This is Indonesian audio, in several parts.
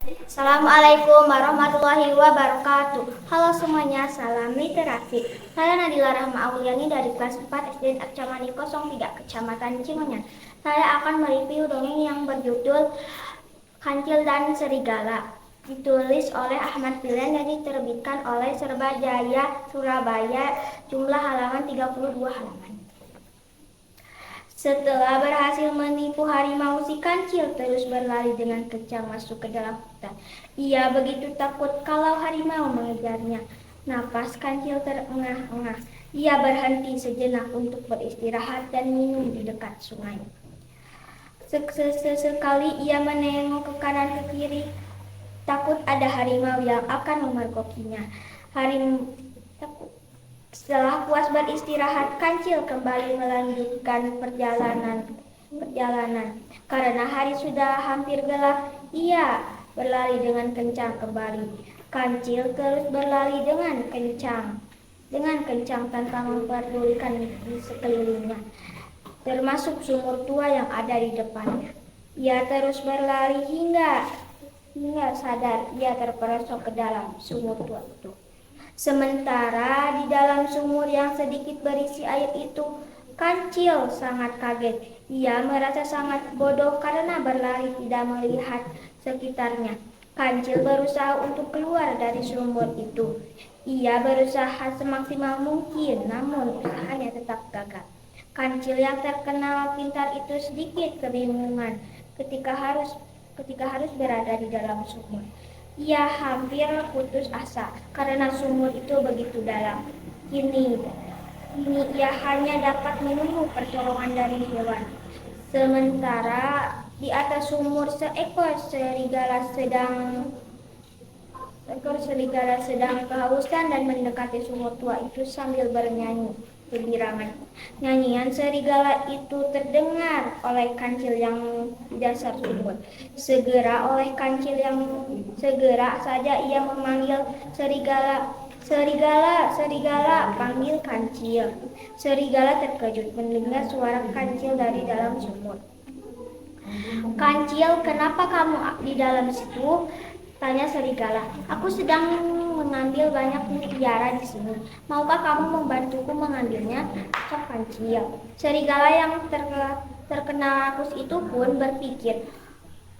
Assalamualaikum warahmatullahi wabarakatuh. Halo semuanya, salam literasi. Saya Nadila Rahma Auliani dari kelas 4 SD Akcamani 03 Kecamatan Cimenyan. Saya akan mereview dongeng yang berjudul Kancil dan Serigala. Ditulis oleh Ahmad Pilihan dan diterbitkan oleh Serbajaya Surabaya. Jumlah halaman 32 halaman. Setelah berhasil menipu harimau, si kancil terus berlari dengan kencang masuk ke dalam hutan. Ia begitu takut kalau harimau mengejarnya. Napas kancil terengah-engah. Ia berhenti sejenak untuk beristirahat dan minum di dekat sungai. Sesekali ia menengok ke kanan ke kiri, takut ada harimau yang akan memergokinya. Setelah puas beristirahat, kancil kembali melanjutkan perjalanan. Karena hari sudah hampir gelap, ia berlari dengan kencang kembali. Kancil terus berlari dengan kencang tanpa memperdulikan di sekelilingnya, termasuk sumur tua yang ada di depannya. Ia terus berlari hingga sadar ia terperosok ke dalam sumur tua itu. Sementara di dalam sumur yang sedikit berisi air itu, kancil sangat kaget. Ia merasa sangat bodoh karena berlari tidak melihat sekitarnya. Kancil berusaha untuk keluar dari sumur itu. Ia berusaha semaksimal mungkin, namun usahanya tetap gagal. Kancil yang terkenal pintar itu sedikit kebingungan ketika harus berada di dalam sumur. Ia hampir putus asa karena sumur itu begitu dalam. Kini ia hanya dapat menunggu pertolongan dari hewan. Sementara di atas sumur seekor serigala sedang kehausan dan mendekati sumur tua itu sambil bernyanyi kegirangan. Nyanyian serigala itu terdengar oleh kancil yang di dasar sumur. Segera saja ia memanggil serigala. Serigala, serigala, panggil kancil. Serigala terkejut mendengar suara kancil dari dalam sumur. Kancil, kenapa kamu di dalam situ? Tanya serigala. Aku sedang mengambil banyak mutiara di sini. Maukah kamu membantuku mengambilnya? Ucap kancil. Serigala yang terkenal rakus itu pun berpikir,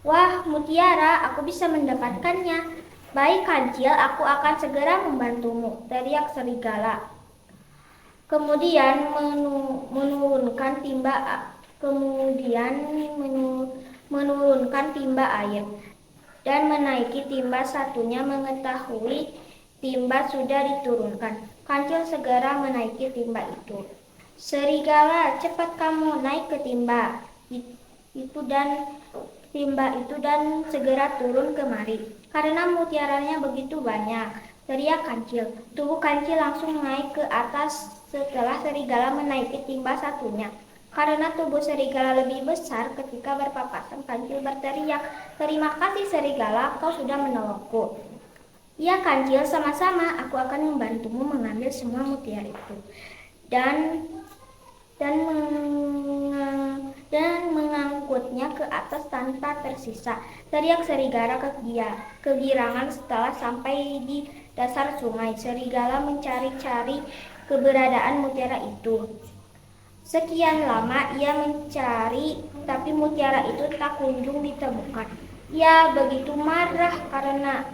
wah, mutiara, aku bisa mendapatkannya. Baik kancil, aku akan segera membantumu, teriak serigala. Kemudian menurunkan timba air dan menaiki timba satunya. Mengetahui timba sudah diturunkan, kancil segera menaiki timba itu. Serigala, cepat kamu naik ke timba itu dan segera turun kemari, karena mutiaranya begitu banyak, teriak kancil. Tubuh kancil langsung naik ke atas setelah serigala menaiki timba satunya. Karena tubuh serigala lebih besar, ketika berpapasan kancil berteriak, terima kasih serigala, kau sudah menolongku. Ya kancil, sama-sama, aku akan membantumu mengambil semua mutiara itu dan mengangkutnya ke atas tanpa tersisa, teriak serigala kegirangan. Setelah sampai di dasar sungai, serigala mencari-cari keberadaan mutiara itu. Sekian lama ia mencari, tapi mutiara itu tak kunjung ditemukan. Ia begitu marah karena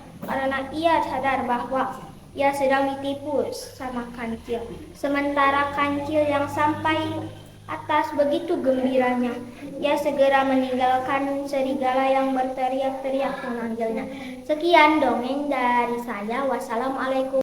ia sadar bahwa ia sedang ditipu sama kancil. Sementara kancil yang sampai atas begitu gembiranya, ia segera meninggalkan serigala yang berteriak-teriak memanggilnya. Sekian dongeng dari saya. Wassalamualaikum.